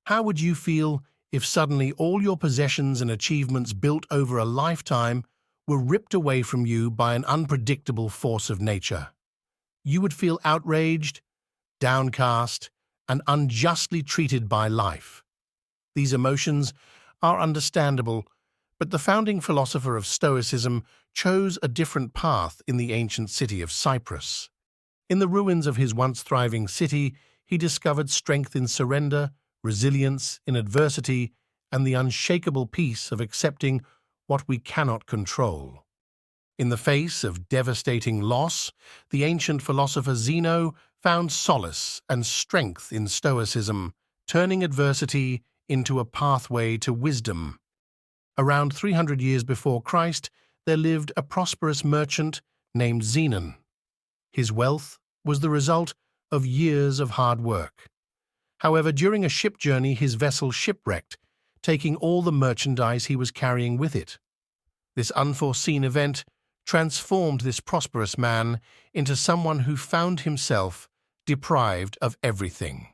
How would you feel if suddenly all your possessions and achievements built over a lifetime were ripped away from you by an unpredictable force of nature? You would feel outraged, downcast, and unjustly treated by life. These emotions are understandable, but the founding philosopher of Stoicism chose a different path in the ancient city of Cyprus. In the ruins of his once thriving city, he discovered strength in surrender, resilience in adversity, and the unshakable peace of accepting what we cannot control. In the face of devastating loss, the ancient philosopher Zeno found solace and strength in Stoicism, turning adversity into a pathway to wisdom. Around 300 years before Christ, there lived a prosperous merchant named Zenon. His wealth was the result of years of hard work. However, during a ship journey, his vessel shipwrecked, taking all the merchandise he was carrying with it. This unforeseen event transformed this prosperous man into someone who found himself deprived of everything.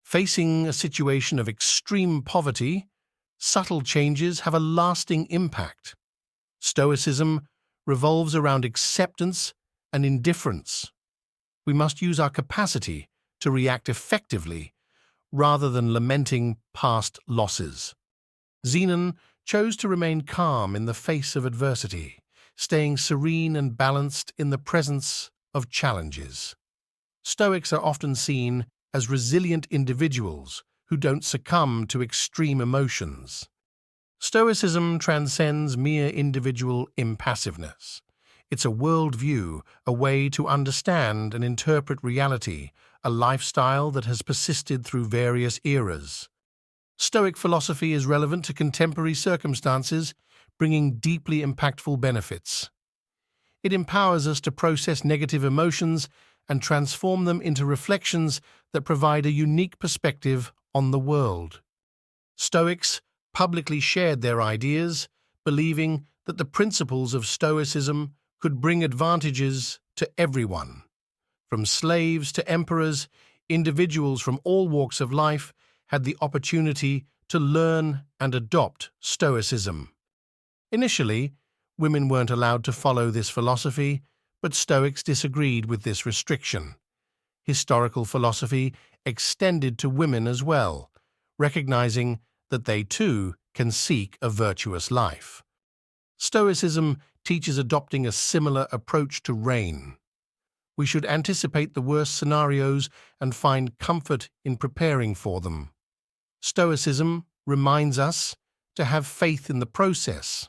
Facing a situation of extreme poverty, subtle changes have a lasting impact. Stoicism revolves around acceptance and indifference. We must use our capacity to react effectively rather than lamenting past losses. Zenon chose to remain calm in the face of adversity, staying serene and balanced in the presence of challenges. Stoics are often seen as resilient individuals who don't succumb to extreme emotions. Stoicism transcends mere individual impassiveness. It's a worldview, a way to understand and interpret reality, a lifestyle that has persisted through various eras. Stoic philosophy is relevant to contemporary circumstances, bringing deeply impactful benefits. It empowers us to process negative emotions and transform them into reflections that provide a unique perspective on the world. Stoics publicly shared their ideas, believing that the principles of Stoicism could bring advantages to everyone. From slaves to emperors, individuals from all walks of life had the opportunity to learn and adopt Stoicism. Initially, women weren't allowed to follow this philosophy, but Stoics disagreed with this restriction. Historical philosophy extended to women as well, recognizing that they too can seek a virtuous life. Stoicism teaches adopting a similar approach to rain. We should anticipate the worst scenarios and find comfort in preparing for them. Stoicism reminds us to have faith in the process.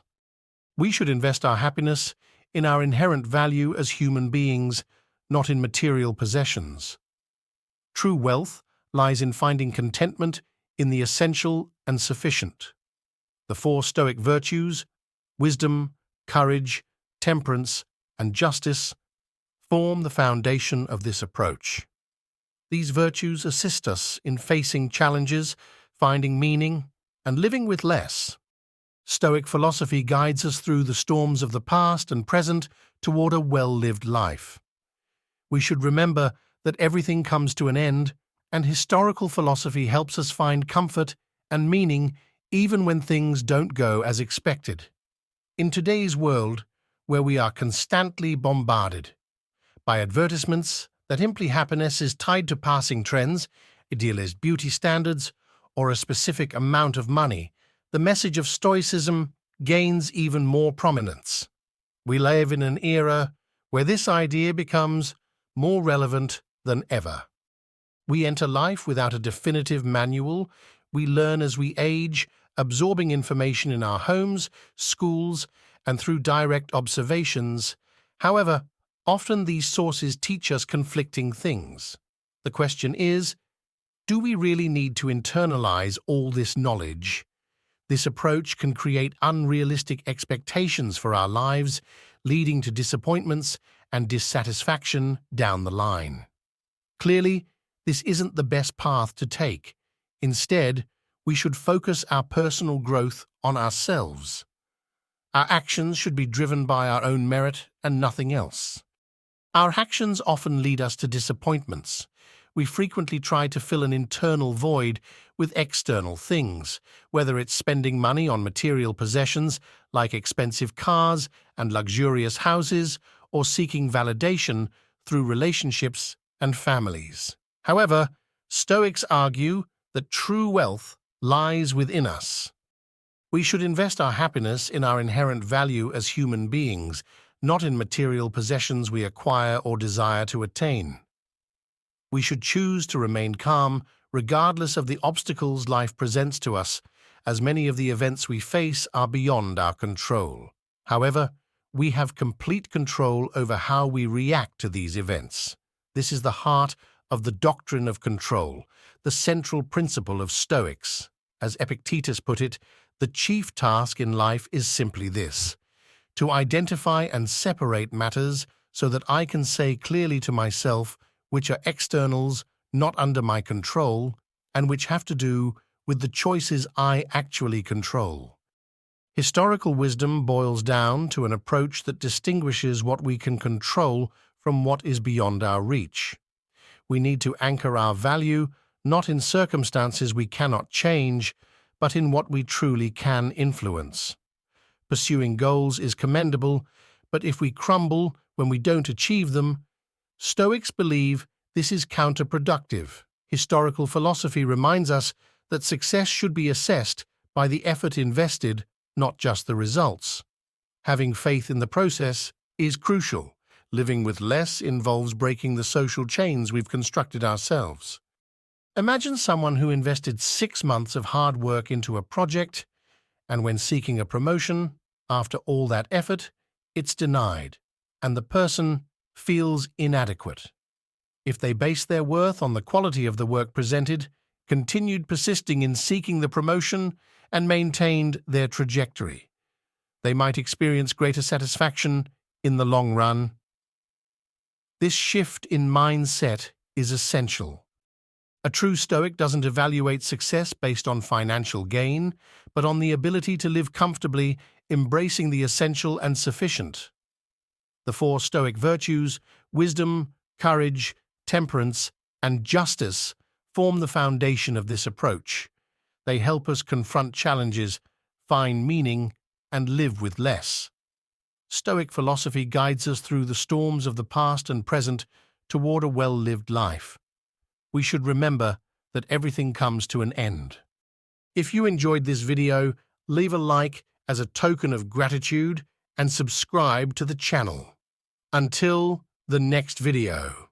We should invest our happiness in our inherent value as human beings, not in material possessions. True wealth lies in finding contentment in the essential and sufficient. The four Stoic virtues, wisdom, courage, temperance, and justice, form the foundation of this approach. These virtues assist us in facing challenges, finding meaning, and living with less. Stoic philosophy guides us through the storms of the past and present toward a well-lived life. We should remember that everything comes to an end, and historical philosophy helps us find comfort and meaning even when things don't go as expected. In today's world, where we are constantly bombarded by advertisements that imply happiness is tied to passing trends, idealized beauty standards, or a specific amount of money, the message of Stoicism gains even more prominence. We live in an era where this idea becomes more relevant than ever. We enter life without a definitive manual. We learn as we age, absorbing information in our homes, schools, and through direct observations. However, often these sources teach us conflicting things. The question is, do we really need to internalize all this knowledge? This approach can create unrealistic expectations for our lives, leading to disappointments and dissatisfaction down the line. Clearly, this isn't the best path to take. Instead, we should focus our personal growth on ourselves. Our actions should be driven by our own merit and nothing else. Our actions often lead us to disappointments, we frequently try to fill an internal void with external things, whether it's spending money on material possessions like expensive cars and luxurious houses, or seeking validation through relationships and families. However, Stoics argue that true wealth lies within us. We should invest our happiness in our inherent value as human beings, not in material possessions we acquire or desire to attain. We should choose to remain calm regardless of the obstacles life presents to us, as many of the events we face are beyond our control. However, we have complete control over how we react to these events. This is the heart of the doctrine of control, the central principle of Stoics. As Epictetus put it, the chief task in life is simply this: to identify and separate matters so that I can say clearly to myself which are externals not under my control and which have to do with the choices I actually control. Historical wisdom boils down to an approach that distinguishes what we can control from what is beyond our reach. We need to anchor our value not in circumstances we cannot change, but in what we truly can influence. Pursuing goals is commendable, but if we crumble when we don't achieve them, Stoics believe this is counterproductive. Historical philosophy reminds us that success should be assessed by the effort invested, not just the results. Having faith in the process is crucial. Living with less involves breaking the social chains we've constructed ourselves. Imagine someone who invested 6 months of hard work into a project, and when seeking a promotion, after all that effort, it's denied, and the person feels inadequate. If they base their worth on the quality of the work presented, continued persisting in seeking the promotion, and maintained their trajectory, they might experience greater satisfaction in the long run. This shift in mindset is essential. A true Stoic doesn't evaluate success based on financial gain, but on the ability to live comfortably, embracing the essential and sufficient. The 4 Stoic virtues, wisdom, courage, temperance, and justice, form the foundation of this approach. They help us confront challenges, find meaning, and live with less. Stoic philosophy guides us through the storms of the past and present toward a well-lived life. We should remember that everything comes to an end. If you enjoyed this video, leave a like as a token of gratitude and subscribe to the channel. Until the next video.